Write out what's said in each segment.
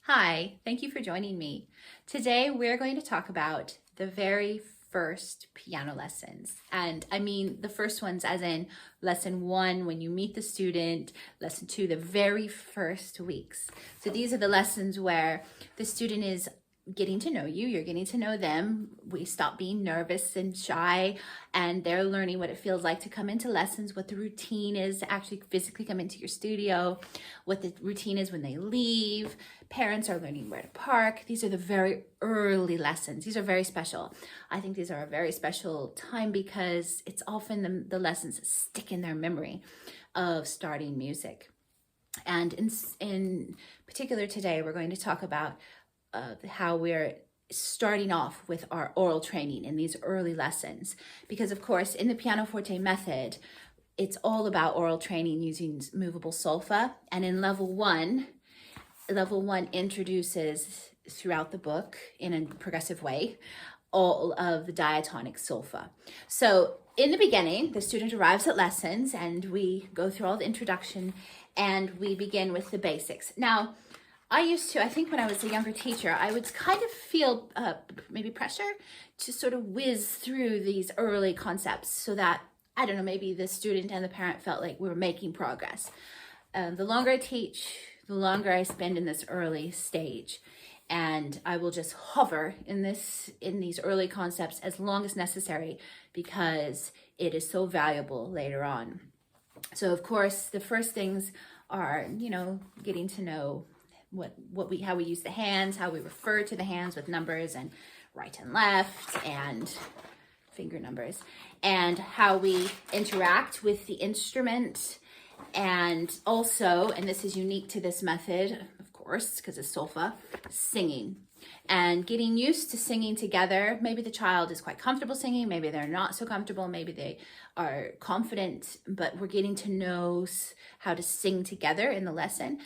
Hi, thank you for joining me. Today we're going to talk about the very first piano lessons. And I mean the first ones as in lesson 1 when you meet the student, lesson 2 the very first weeks. So these are the lessons where the student is getting to know you, you're getting to know them. We stop being nervous and shy, and they're learning what it feels like to come into lessons, what the routine is to actually physically come into your studio, what the routine is when they leave. Parents are learning where to park. These are the very early lessons. These are very special. I think these are a very special time because it's often the lessons that stick in their memory of starting music. And in particular today, we're going to talk about how we're starting off with our oral training in these early lessons. Because of course, in the PianoForte method, it's all about oral training using movable solfa. And in level one introduces throughout the book in a progressive way all of the diatonic solfa. So in the beginning, the student arrives at lessons and we go through all the introduction and we begin with the basics. Now, I think when I was a younger teacher, I would kind of feel maybe pressure to sort of whiz through these early concepts so that, I don't know, maybe the student and the parent felt like we were making progress. The longer I teach, the longer I spend in this early stage. And I will just hover in these early concepts as long as necessary because it is so valuable later on. So of course, the first things are, getting to know how we use the hands, how we refer to the hands with numbers and right and left and finger numbers, and how we interact with the instrument. And also, and this is unique to this method, of course, because it's solfa, singing and getting used to singing together. Maybe the child is quite comfortable singing, maybe they're not so comfortable, maybe they are confident, but we're getting to know how to sing together in the lesson.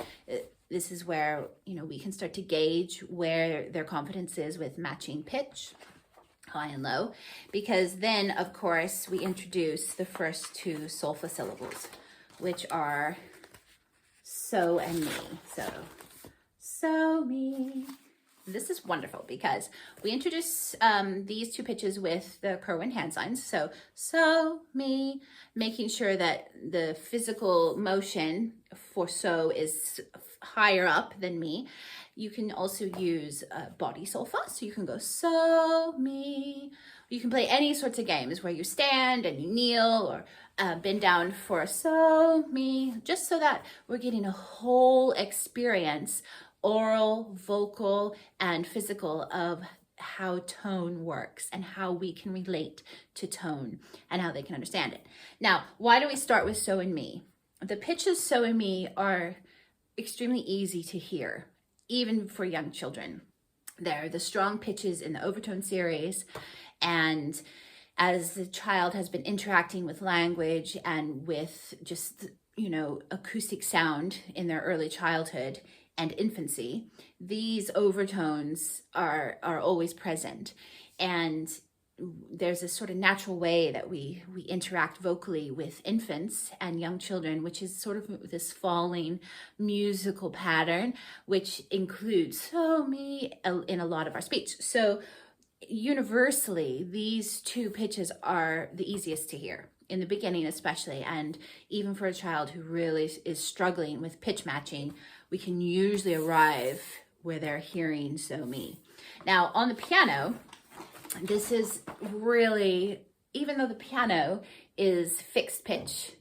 This is where, we can start to gauge where their confidence is with matching pitch, high and low, because then, of course, we introduce the first 2 solfa syllables, which are so and me. So, me. This is wonderful because we introduce these 2 pitches with the Kerwin hand signs. So, me, making sure that the physical motion for so is higher up than me. You can also use body solfa. So you can go so, me. You can play any sorts of games where you stand and you kneel or bend down for so, me, just so that we're getting a whole experience, oral, vocal, and physical, of how tone works and how we can relate to tone and how they can understand it. Now, why do we start with so and me? The pitches so and me are extremely easy to hear, even for young children. They're the strong pitches in the overtone series, and as the child has been interacting with language and with just, acoustic sound in their early childhood and infancy, these overtones are always present. And there's a sort of natural way that we interact vocally with infants and young children, which is sort of this falling musical pattern, which includes so, me in a lot of our speech. So universally, these 2 pitches are the easiest to hear in the beginning, especially, and even for a child who really is struggling with pitch matching, we can usually arrive where they're hearing so, me. Now on the piano, this is really, even though the piano is fixed pitch,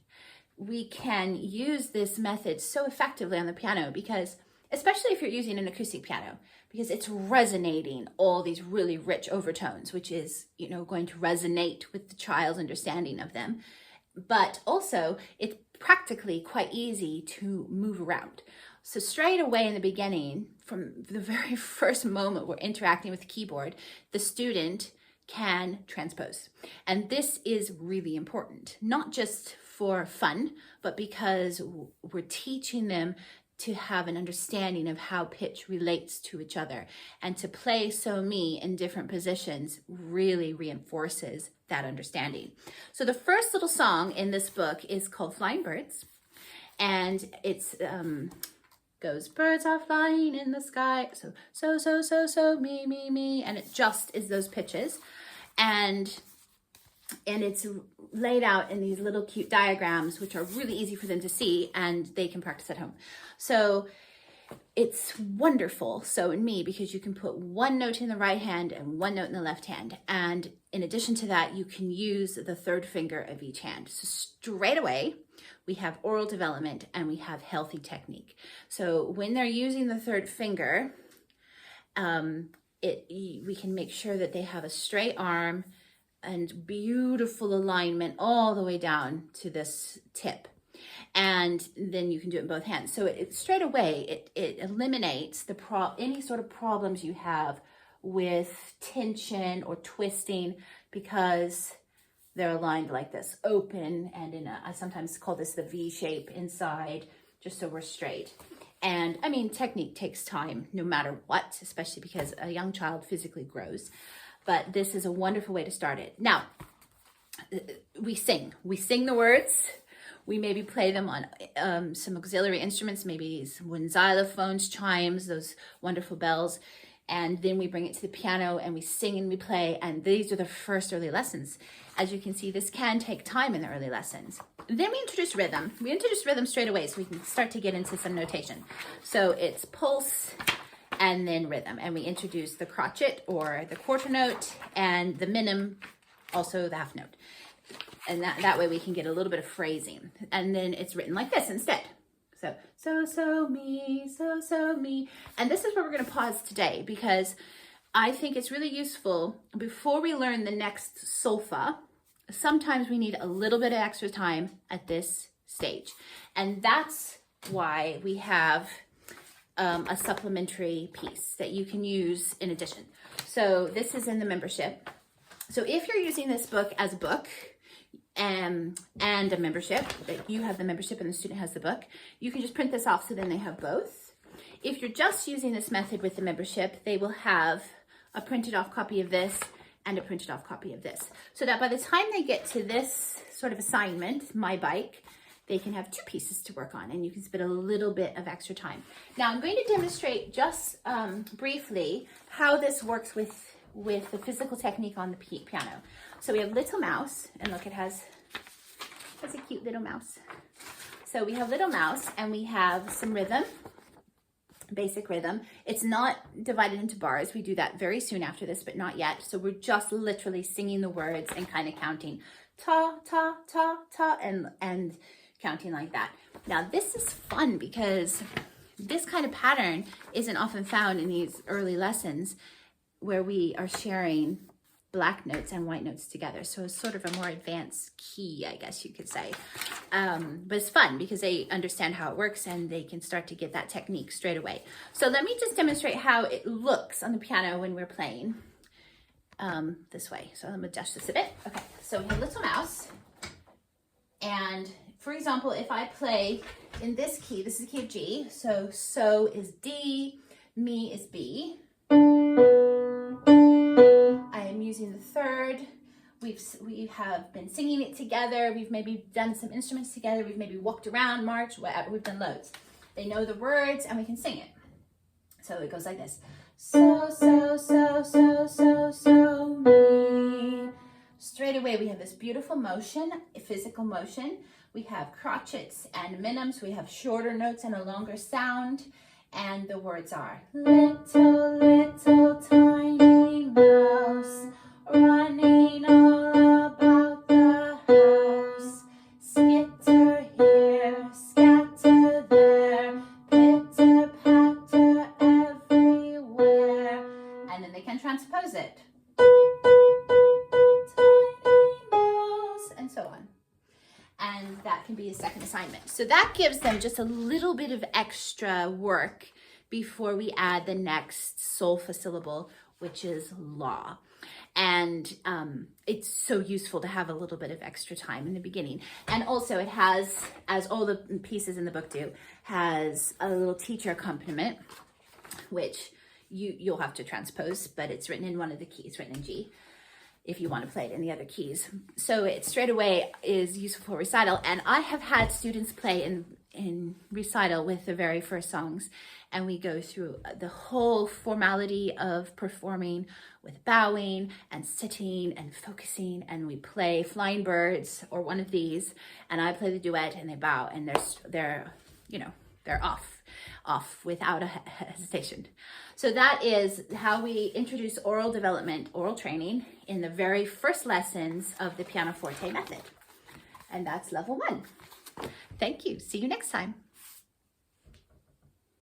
we can use this method so effectively on the piano because, especially if you're using an acoustic piano, because it's resonating all these really rich overtones, which is, going to resonate with the child's understanding of them. But also, it's practically quite easy to move around. So straight away in the beginning, from the very first moment we're interacting with the keyboard, the student can transpose. And this is really important, not just for fun, but because we're teaching them to have an understanding of how pitch relates to each other. And to play so, me in different positions really reinforces that understanding. So the first little song in this book is called Flying Birds. And it's goes birds are flying in the sky. So, me. And it just is those pitches. And it's laid out in these little cute diagrams, which are really easy for them to see, and they can practice at home. So it's wonderful, so in me, because you can put one note in the right hand and one note in the left hand. And in addition to that, you can use the third finger of each hand. So straight away, we have oral development and we have healthy technique. So when they're using the third finger, we can make sure that they have a straight arm and beautiful alignment all the way down to this tip. And then you can do it in both hands. So it straight away, it eliminates any sort of problems you have with tension or twisting, because they're aligned like this, open and I sometimes call this the V shape inside, just so we're straight. And I mean, technique takes time no matter what, especially because a young child physically grows. But this is a wonderful way to start it. Now, we sing the words. We maybe play them on some auxiliary instruments, maybe some xylophones, chimes, those wonderful bells. And then we bring it to the piano and we sing and we play. And these are the first early lessons. As you can see, this can take time in the early lessons. Then we introduce rhythm. We introduce rhythm straight away so we can start to get into some notation. So it's pulse and then rhythm. And we introduce the crotchet or the quarter note and the minim, also the half note. And that way we can get a little bit of phrasing. And then it's written like this instead. So me. And this is where we're going to pause today, because I think it's really useful before we learn the next solfa. Sometimes we need a little bit of extra time at this stage. And that's why we have a supplementary piece that you can use in addition. So this is in the membership. So if you're using this book as a book, and a membership, that you have the membership and the student has the book, you can just print this off so then they have both. If you're just using this method with the membership, they will have a printed off copy of this and a printed off copy of this. So that by the time they get to this sort of assignment, My Bike, they can have two pieces to work on and you can spend a little bit of extra time. Now I'm going to demonstrate just briefly how this works with the physical technique on the piano. So we have little mouse, and look, that's a cute little mouse. So we have little mouse and we have some rhythm, basic rhythm. It's not divided into bars. We do that very soon after this, but not yet. So we're just literally singing the words and kind of counting ta, ta, ta, ta, and counting like that. Now this is fun because this kind of pattern isn't often found in these early lessons where we are sharing black notes and white notes together. So it's sort of a more advanced key, I guess you could say. But it's fun because they understand how it works and they can start to get that technique straight away. So let me just demonstrate how it looks on the piano when we're playing this way. So I'm gonna adjust this a bit. Okay, so we have little mouse. And for example, if I play in this key, this is the key of G. So is D, me is B. I am using the third. We have been singing it together. We've maybe done some instruments together. We've maybe walked around, marched, whatever. We've done loads. They know the words and we can sing it. So it goes like this. So, me. Straight away we have this beautiful motion, a physical motion. We have crotchets and minims. We have shorter notes and a longer sound. And the words are little tiny mouse running all about the house. Skitter here, scatter there, pitter patter everywhere. And then they can transpose it. Tiny mouse, and so on. And that can be a second assignment. So that gives them just a little bit of extra work before we add the next solfa syllable, which is la. And it's so useful to have a little bit of extra time in the beginning. And also it has, as all the pieces in the book do, has a little teacher accompaniment, which you'll have to transpose, but it's written in one of the keys, written in G, if you want to play it in the other keys. So it straight away is useful for recital. And I have had students play in recital with the very first songs, and we go through the whole formality of performing with bowing and sitting and focusing, and we play Flying Birds or one of these, and I play the duet and they bow, and they're off without a hesitation. So that is how we introduce aural development, aural training in the very first lessons of the PianoForte method. And that's level 1. Thank you. See you next time.